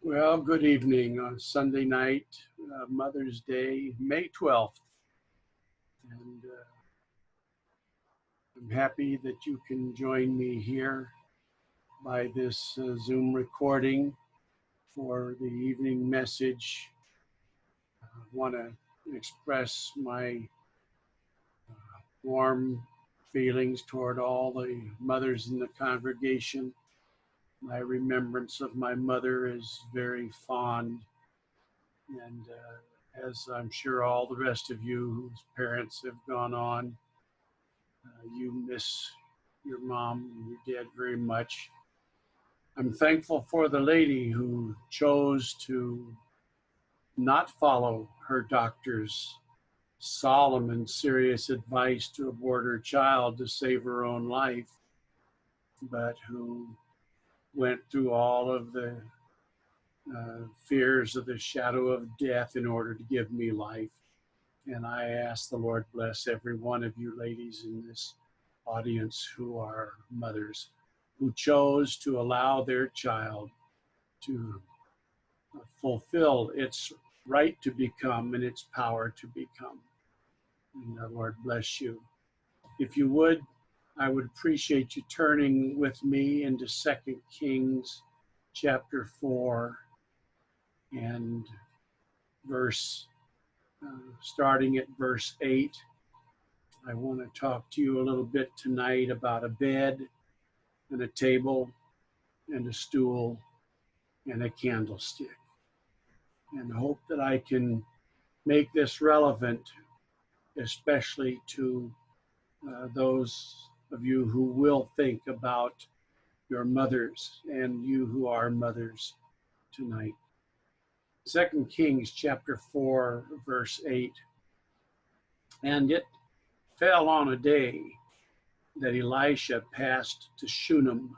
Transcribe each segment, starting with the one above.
Well, good evening on Sunday night, Mother's Day, May 12th. And I'm happy that you can join me here by this Zoom recording for the evening message. I want to express my warm feelings toward all the mothers in the congregation. My remembrance of my mother is very fond, and as I'm sure all the rest of you whose parents have gone on, you miss your mom and your dad very much. I'm thankful for the lady who chose to not follow her doctor's solemn and serious advice to abort her child to save her own life, but who went through all of the fears of the shadow of death in order to give me life. And I ask the Lord bless every one of you ladies in this audience who are mothers, who chose to allow their child to fulfill its right to become and its power to become. And the Lord bless you. If you would, I would appreciate you turning with me into 2 Kings chapter 4 and starting at verse 8. I want to talk to you a little bit tonight about a bed and a table and a stool and a candlestick, and hope that I can make this relevant, especially to those of you who will think about your mothers and you who are mothers tonight. 2 Kings chapter 4, verse 8. And it fell on a day that Elisha passed to Shunem,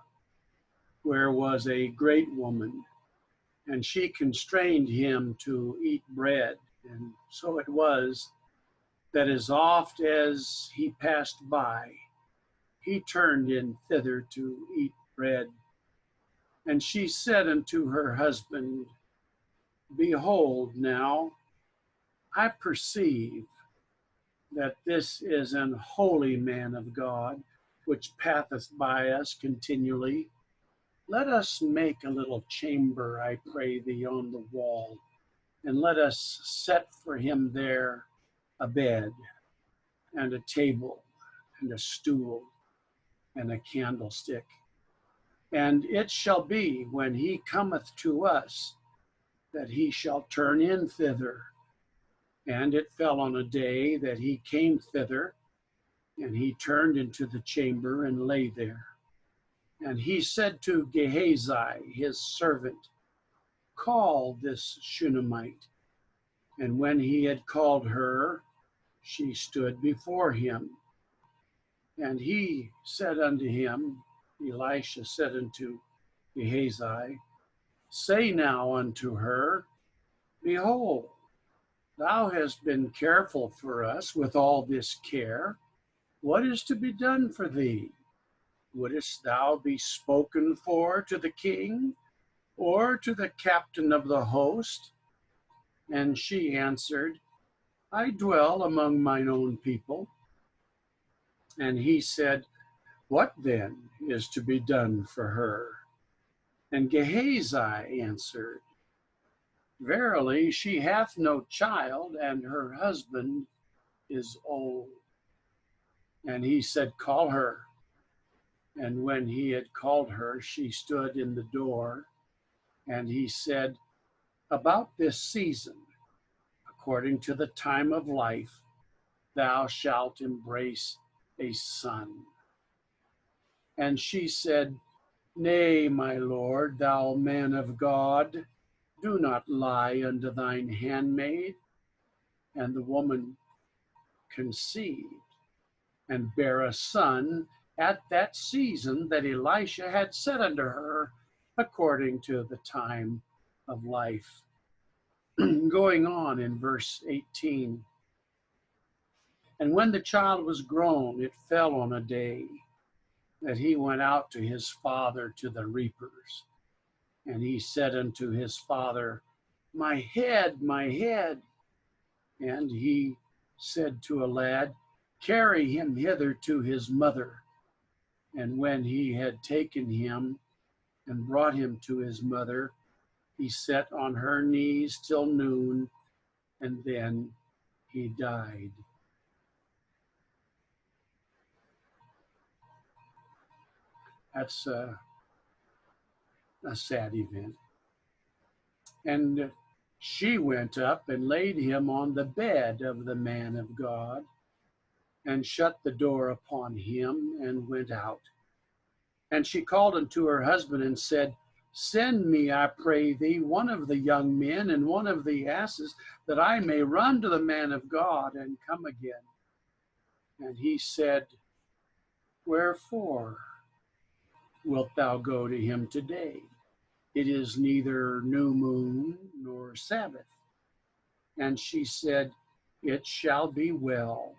where was a great woman, and she constrained him to eat bread. And so it was that as oft as he passed by, he turned in thither to eat bread. And she said unto her husband, Behold, now I perceive that this is an holy man of God, which passeth by us continually. Let us make a little chamber, I pray thee, on the wall, and let us set for him there a bed, and a table, and a stool, and a candlestick. And it shall be, when he cometh to us, that he shall turn in thither. And it fell on a day that he came thither, and he turned into the chamber and lay there. And he said to Gehazi, his servant, Call this Shunammite. And when he had called her, she stood before him. And he said unto him, Elisha said unto Gehazi, Say now unto her, Behold, thou hast been careful for us with all this care. What is to be done for thee? Wouldest thou be spoken for to the king, or to the captain of the host? And she answered, I dwell among mine own people. And he said, What then is to be done for her? And Gehazi answered, Verily, she hath no child, and her husband is old. And he said, Call her. And when he had called her, she stood in the door. And he said, About this season, according to the time of life, thou shalt embrace a son. And she said, Nay, my lord, thou man of God, do not lie unto thine handmaid. And the woman conceived and bare a son at that season that Elisha had said unto her, according to the time of life. Going on in verse 18. And when the child was grown, it fell on a day that he went out to his father to the reapers. And he said unto his father, My head, my head. And he said to a lad, Carry him hither to his mother. And when he had taken him and brought him to his mother, he sat on her knees till noon, and then he died. That's a sad event. And she went up and laid him on the bed of the man of God, and shut the door upon him, and went out. And she called unto her husband and said, Send me, I pray thee, one of the young men and one of the asses, that I may run to the man of God and come again. And he said, Wherefore wilt thou go to him today? It is neither new moon nor Sabbath. And she said, It shall be well.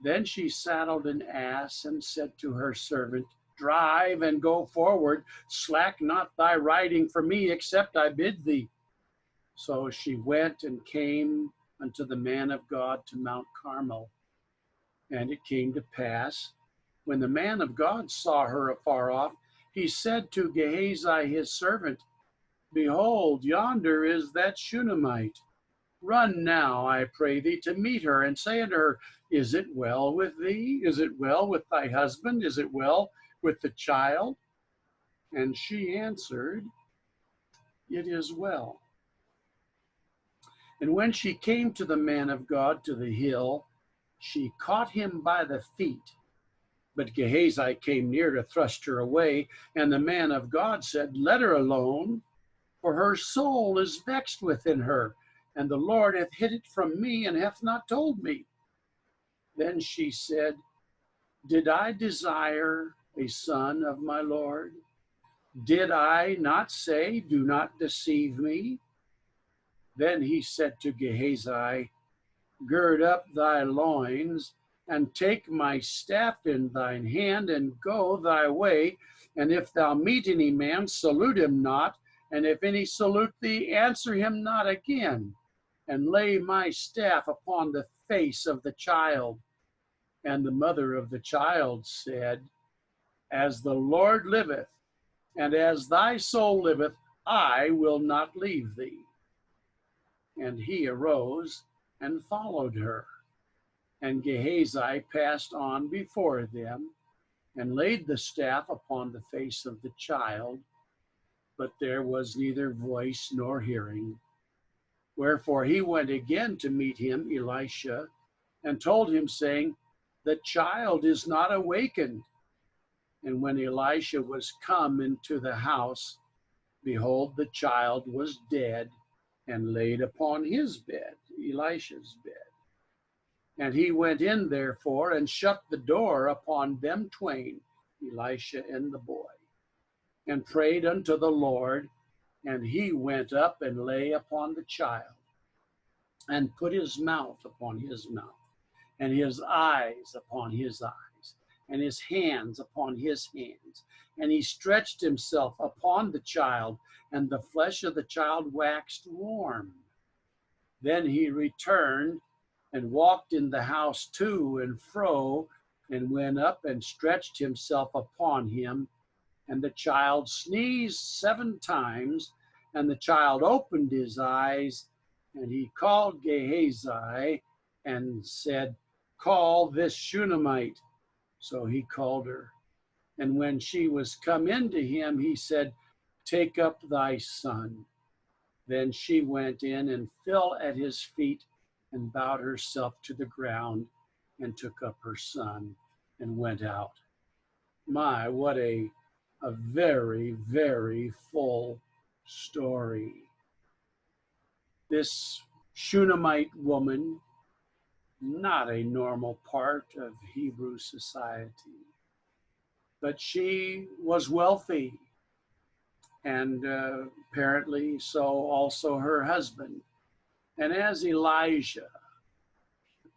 Then she saddled an ass and said to her servant, Drive and go forward, slack not thy riding for me, except I bid thee. So she went and came unto the man of God to Mount Carmel. And it came to pass, when the man of God saw her afar off, he said to Gehazi his servant, Behold, yonder is that Shunammite. Run now, I pray thee, to meet her, and say unto her, Is it well with thee? Is it well with thy husband? Is it well with the child? And she answered, It is well. And when she came to the man of God to the hill, she caught him by the feet. But Gehazi came near to thrust her away, and the man of God said, Let her alone, for her soul is vexed within her, and the Lord hath hid it from me, and hath not told me. Then she said, Did I desire a son of my Lord? Did I not say, Do not deceive me? Then he said to Gehazi, Gird up thy loins, and take my staff in thine hand, and go thy way. And if thou meet any man, salute him not, and if any salute thee, answer him not again. And lay my staff upon the face of the child. And the mother of the child said, As the Lord liveth, and as thy soul liveth, I will not leave thee. And he arose and followed her. And Gehazi passed on before them, and laid the staff upon the face of the child, but there was neither voice nor hearing. Wherefore he went again to meet him, Elisha, and told him, saying, The child is not awakened. And when Elisha was come into the house, behold, the child was dead, and laid upon his bed, Elisha's bed. And he went in therefore, and shut the door upon them twain, Elisha and the boy, and prayed unto the Lord. And he went up and lay upon the child, and put his mouth upon his mouth, and his eyes upon his eyes, and his hands upon his hands. And he stretched himself upon the child, and the flesh of the child waxed warm. Then he returned and walked in the house to and fro, and went up and stretched himself upon him. And the child sneezed 7 times, and the child opened his eyes, and he called Gehazi and said, Call this Shunammite. So he called her. And when she was come into him, he said, Take up thy son. Then she went in and fell at his feet, and bowed herself to the ground, and took up her son, and went out. My, what a very, very full story. This Shunammite woman, not a normal part of Hebrew society, but she was wealthy, and apparently so also her husband. And as Elijah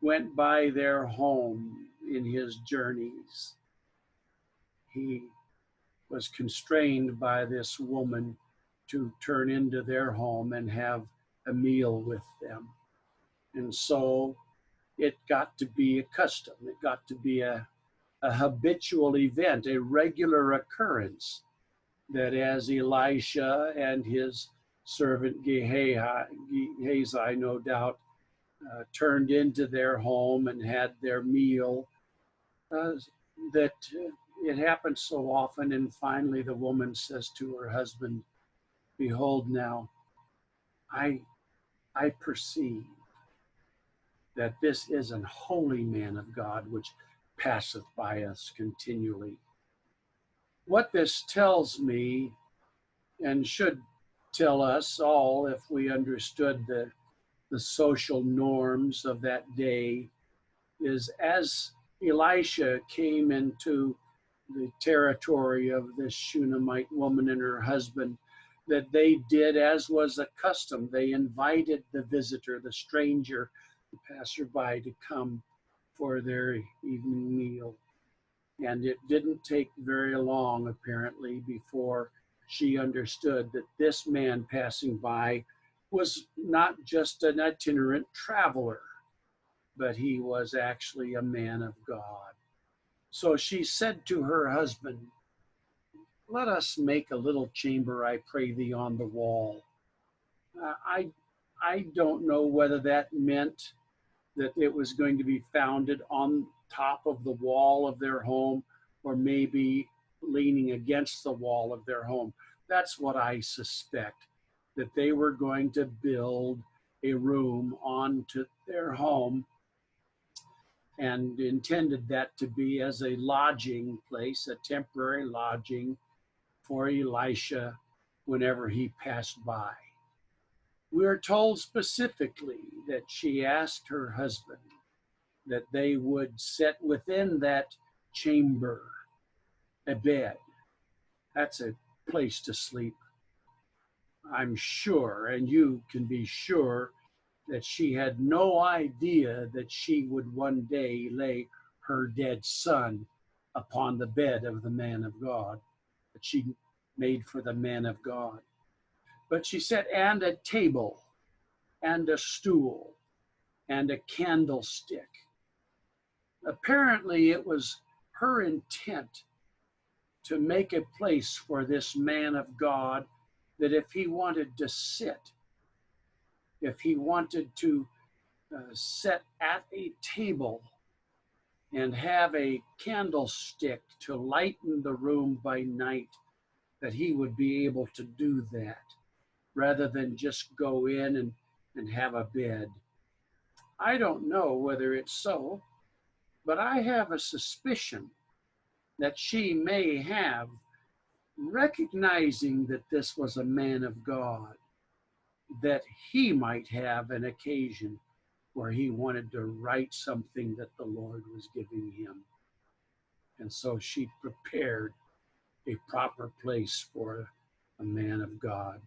went by their home in his journeys, he was constrained by this woman to turn into their home and have a meal with them. And so it got to be a custom. It got to be a habitual event, a regular occurrence, that as Elisha and his servant Gehazi, no doubt, turned into their home and had their meal, uh, that it happened so often. And finally, the woman says to her husband, "Behold, now I perceive that this is an holy man of God, which passeth by us continually." What this tells me, and should tell us all if we understood the social norms of that day, is as Elisha came into the territory of this Shunammite woman and her husband, that they did as was a custom. They invited the visitor, the stranger, the passerby, to come for their evening meal. And it didn't take very long, apparently, before she understood that this man passing by was not just an itinerant traveler, but he was actually a man of God. So she said to her husband, "Let us make a little chamber, I pray thee, on the wall." I don't know whether that meant that it was going to be founded on top of the wall of their home, or maybe leaning against the wall of their home. That's what I suspect, that they were going to build a room onto their home and intended that to be as a lodging place, a temporary lodging for Elisha whenever he passed by. We are told specifically that she asked her husband that they would set within that chamber a bed. That's a place to sleep. I'm sure, and you can be sure, that she had no idea that she would one day lay her dead son upon the bed of the man of God that she made for the man of God. But she said, and a table, and a stool, and a candlestick. Apparently, it was her intent to make a place for this man of God, that if he wanted to sit, if he wanted to sit at a table and have a candlestick to lighten the room by night, that he would be able to do that rather than just go in and have a bed. I don't know whether it's so, but I have a suspicion that she may have, recognizing that this was a man of God, that he might have an occasion where he wanted to write something that the Lord was giving him. And so she prepared a proper place for a man of God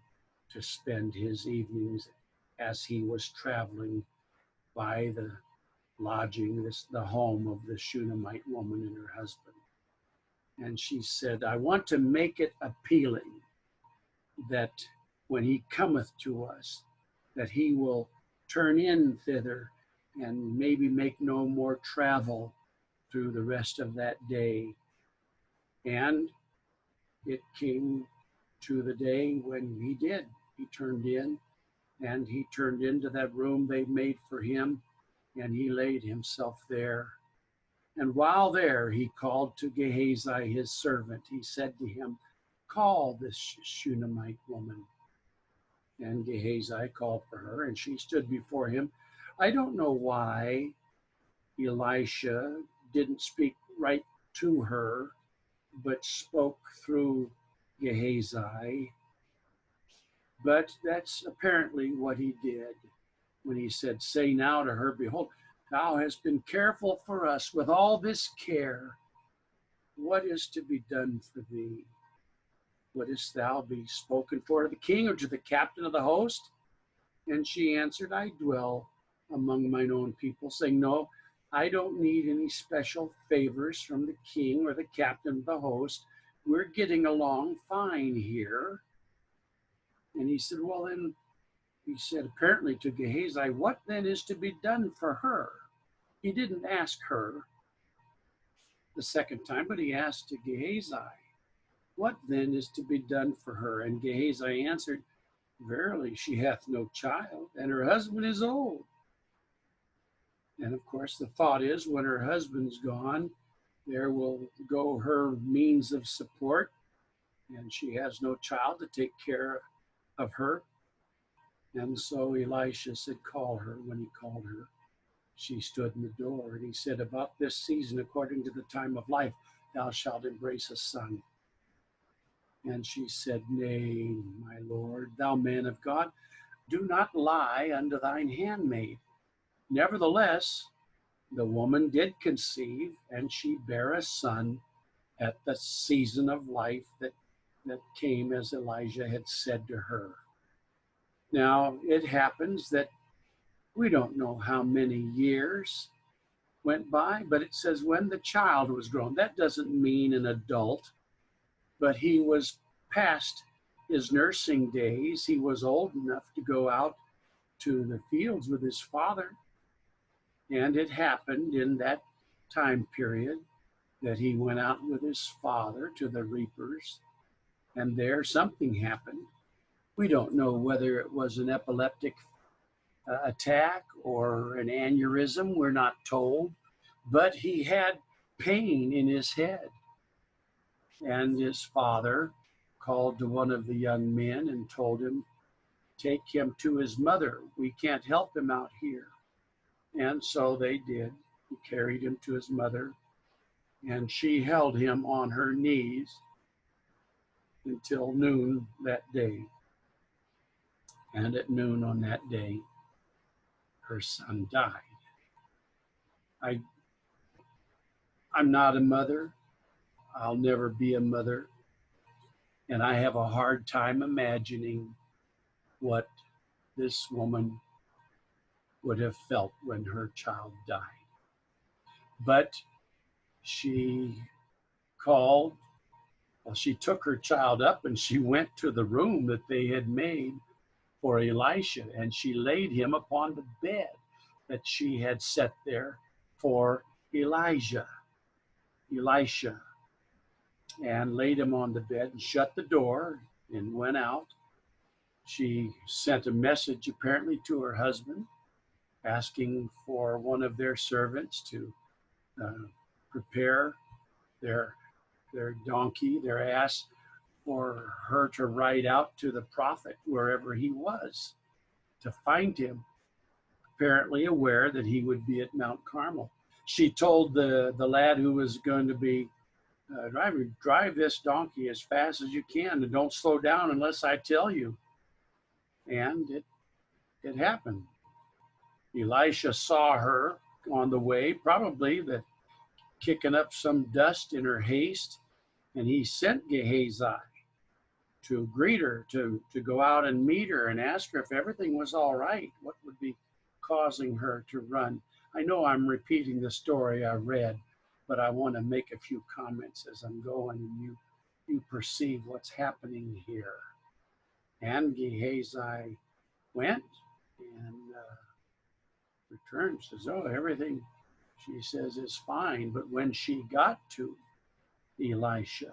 to spend his evenings as he was traveling by the lodging, the home of the Shunammite woman and her husband. And she said, "I want to make it appealing that when he cometh to us, that he will turn in thither and maybe make no more travel through the rest of that day." And it came to the day when he did. He turned in, and he turned into that room they made for him, and he laid himself there. And while there, he called to Gehazi, his servant. He said to him, "Call this Shunammite woman." And Gehazi called for her, and she stood before him. I don't know why Elisha didn't speak right to her, but spoke through Gehazi. But that's apparently what he did when he said, "Say now to her, behold, thou hast been careful for us with all this care. What is to be done for thee? Wouldst thou be spoken for to the king or to the captain of the host?" And she answered, "I dwell among mine own people," saying, "No, I don't need any special favors from the king or the captain of the host. We're getting along fine here." And he said, well, then, he said apparently to Gehazi, what then is to be done for her? He didn't ask her the second time, but he asked to Gehazi, what then is to be done for her? And Gehazi answered, verily, she hath no child, and her husband is old. And of course, the thought is when her husband's gone, there will go her means of support, and she has no child to take care of her. And so Elisha said, call her. When he called her, she stood in the door. And he said, about this season, according to the time of life, thou shalt embrace a son. And she said, nay, my Lord, thou man of God, do not lie unto thine handmaid. Nevertheless, the woman did conceive, and she bare a son at the season of life that came as Elijah had said to her. Now, it happens that we don't know how many years went by, but it says when the child was grown. That doesn't mean an adult, but he was past his nursing days. He was old enough to go out to the fields with his father. And it happened in that time period that he went out with his father to the reapers, and there something happened. We don't know whether it was an epileptic attack or an aneurysm, we're not told, but he had pain in his head. And his father called to one of the young men and told him, take him to his mother. We can't help him out here. And so they did. He carried him to his mother, and she held him on her knees until noon that day. And at noon on that day, her son died. I'm not a mother. I'll never be a mother. And I have a hard time imagining what this woman would have felt when her child died. But she called, well, she took her child up and she went to the room that they had made for Elisha, and she laid him upon the bed that she had set there for Elisha, and laid him on the bed and shut the door and went out. She sent a message apparently to her husband, asking for one of their servants to prepare their donkey, their ass, for her to ride out to the prophet wherever he was to find him, apparently aware that he would be at Mount Carmel. She told the lad who was going to be driving, drive this donkey as fast as you can and don't slow down unless I tell you. And it happened. Elisha saw her on the way, probably kicking up some dust in her haste, and he sent Gehazi to greet her, to go out and meet her and ask her if everything was all right, what would be causing her to run. I know I'm repeating the story I read, but I want to make a few comments as I'm going, and you perceive what's happening here. And Gehazi went and returned, says, oh, everything, she says, is fine. But when she got to Elisha,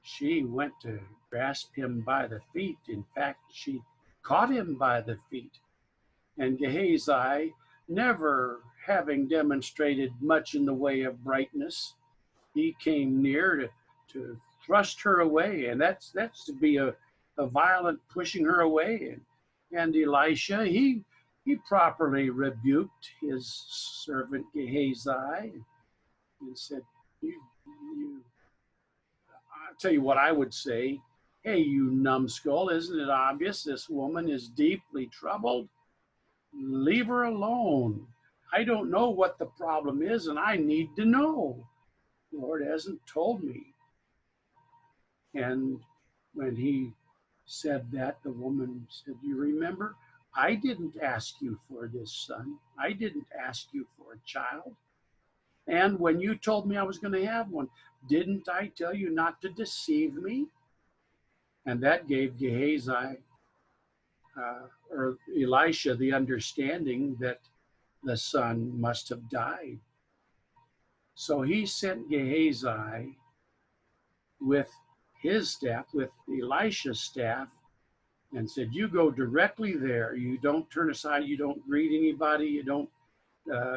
she went to grasp him by the feet. In fact, she caught him by the feet. And Gehazi, never having demonstrated much in the way of brightness, he came near to thrust her away. And that's to be a violent pushing her away. And Elisha, he properly rebuked his servant Gehazi and said, I'll tell you what I would say. Hey, you numbskull, isn't it obvious this woman is deeply troubled? Leave her alone. I don't know what the problem is, and I need to know. The Lord hasn't told me. And when he said that, the woman said, you remember, I didn't ask you for this son. I didn't ask you for a child. And when you told me I was going to have one, didn't I tell you not to deceive me? And that gave Gehazi or Elisha the understanding that the son must have died. So he sent Gehazi with his staff, with Elisha's staff, and said, "You go directly there. You don't turn aside. You don't greet anybody. You don't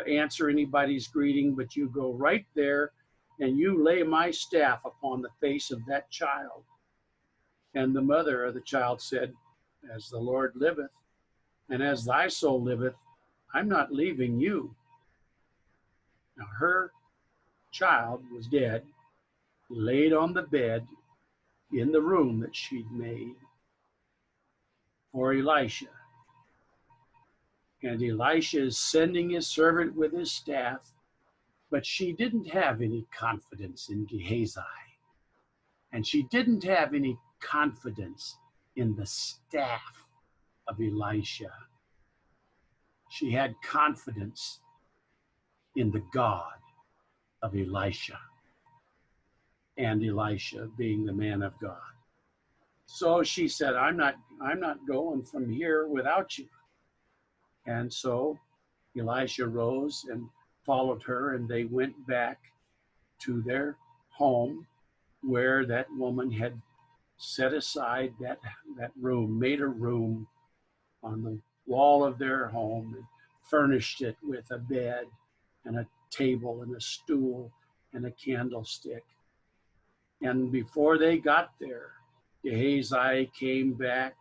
answer anybody's greeting, but you go right there and you lay my staff upon the face of that child." And the mother of the child said, "As the Lord liveth, and as thy soul liveth, I'm not leaving you." Now her child was dead, laid on the bed in the room that she'd made for Elisha. And Elisha is sending his servant with his staff, but she didn't have any confidence in Gehazi. And she didn't have any confidence in the staff of Elisha. She had confidence in the God of Elisha, and Elisha being the man of God. So she said, I'm not going from here without you." And so Elisha rose and followed her, and they went back to their home where that woman had set aside that room, made a room on the wall of their home, and furnished it with a bed and a table and a stool and a candlestick. And before they got there, Gehazi came back,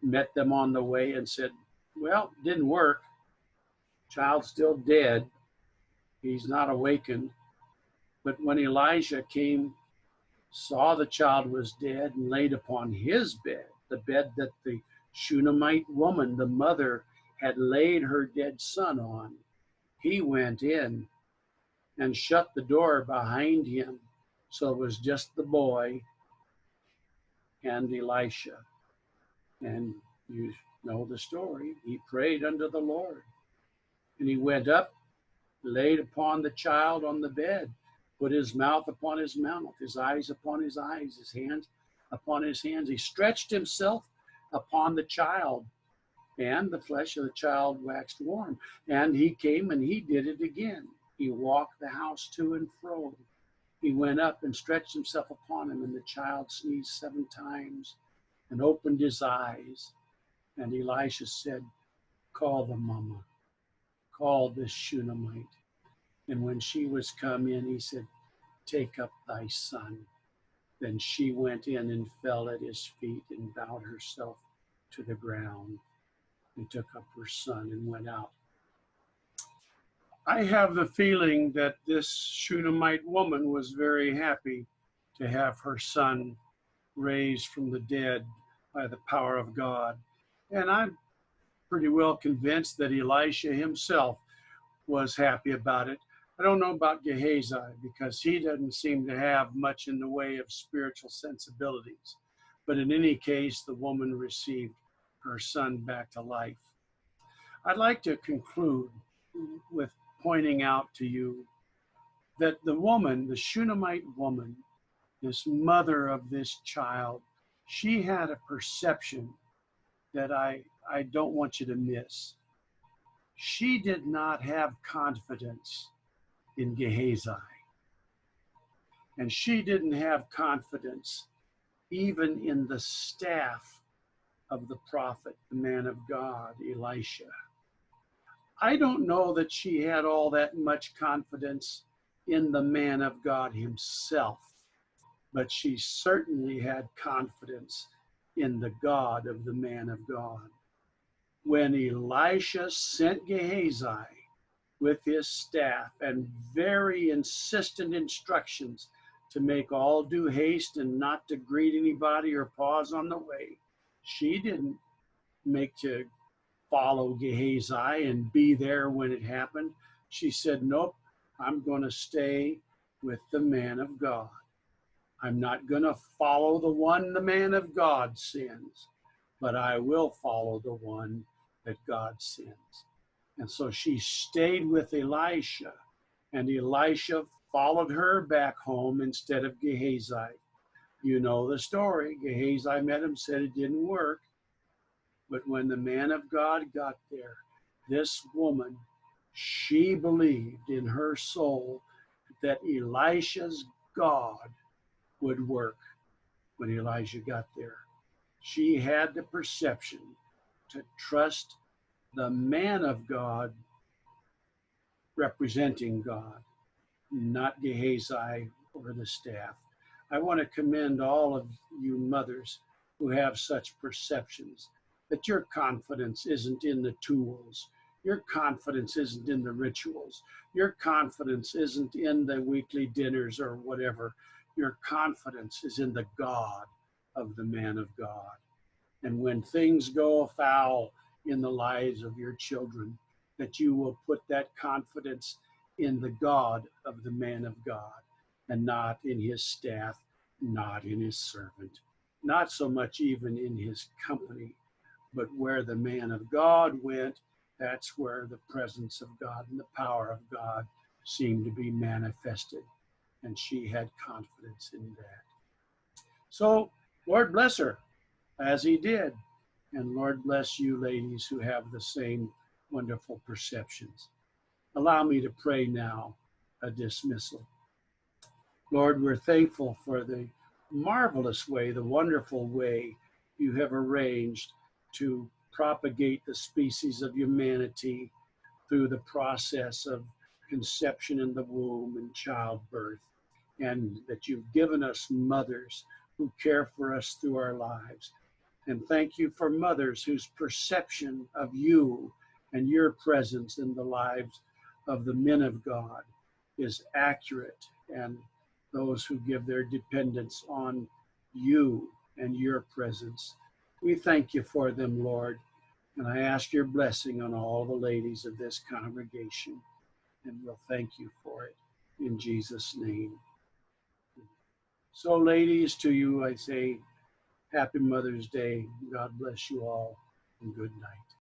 met them on the way, and said, "Well, it didn't work. Child's still dead. He's not awakened." But when Elijah came, saw the child was dead, and laid upon his bed, the bed that the Shunammite woman, the mother, had laid her dead son on, he went in and shut the door behind him. So it was just the boy and Elisha. And you know the story. He prayed unto the Lord. And he went up, laid upon the child on the bed, put his mouth upon his mouth, his eyes upon his eyes, his hands upon his hands. He stretched himself upon the child, and the flesh of the child waxed warm. And he came and he did it again. He walked the house to and fro. He went up and stretched himself upon him, and the child sneezed 7 times and opened his eyes. And Elisha said, "Call the mama, call this Shunammite." And when she was come in, he said, "Take up thy son." Then she went in and fell at his feet and bowed herself to the ground and took up her son and went out. I have the feeling that this Shunammite woman was very happy to have her son raised from the dead by the power of God. And I'm pretty well convinced that Elisha himself was happy about it. I don't know about Gehazi, because he doesn't seem to have much in the way of spiritual sensibilities. But in any case, the woman received her son back to life. I'd like to conclude with pointing out to you that the woman, the Shunammite woman, this mother of this child, she had a perception that I don't want you to miss. She did not have confidence in Gehazi. And she didn't have confidence even in the staff of the prophet, the man of God, Elisha. I don't know that she had all that much confidence in the man of God himself, but she certainly had confidence in the God of the man of God. When Elisha sent Gehazi with his staff and very insistent instructions to make all due haste and not to greet anybody or pause on the way, she didn't make to follow Gehazi and be there when it happened. She said, "Nope, I'm going to stay with the man of God. I'm not going to follow the one the man of God sends, but I will follow the one that God sends." And so she stayed with Elisha, and Elisha followed her back home instead of Gehazi. You know the story. Gehazi met him, said it didn't work. But when the man of God got there, this woman, she believed in her soul that Elisha's God would work when Elijah got there. She had the perception to trust the man of God representing God, not Gehazi or the staff. I want to commend all of you mothers who have such perceptions that your confidence isn't in the tools. Your confidence isn't in the rituals. Your confidence isn't in the weekly dinners or whatever. Your confidence is in the God of the man of God. And when things go afoul in the lives of your children, that you will put that confidence in the God of the man of God and not in his staff, not in his servant, not so much even in his company, but where the man of God went, that's where the presence of God and the power of God seemed to be manifested. And she had confidence in that. So, Lord bless her as he did. And Lord bless you, ladies, who have the same wonderful perceptions. Allow me to pray now a dismissal. Lord, we're thankful for the marvelous way, the wonderful way you have arranged to propagate the species of humanity through the process of conception in the womb and childbirth, and that you've given us mothers who care for us through our lives. And thank you for mothers whose perception of you and your presence in the lives of the men of God is accurate, and those who give their dependence on you and your presence. We thank you for them, Lord, and I ask your blessing on all the ladies of this congregation, and we'll thank you for it in Jesus' name. So, ladies, to you I say, Happy Mother's Day. God bless you all, and good night.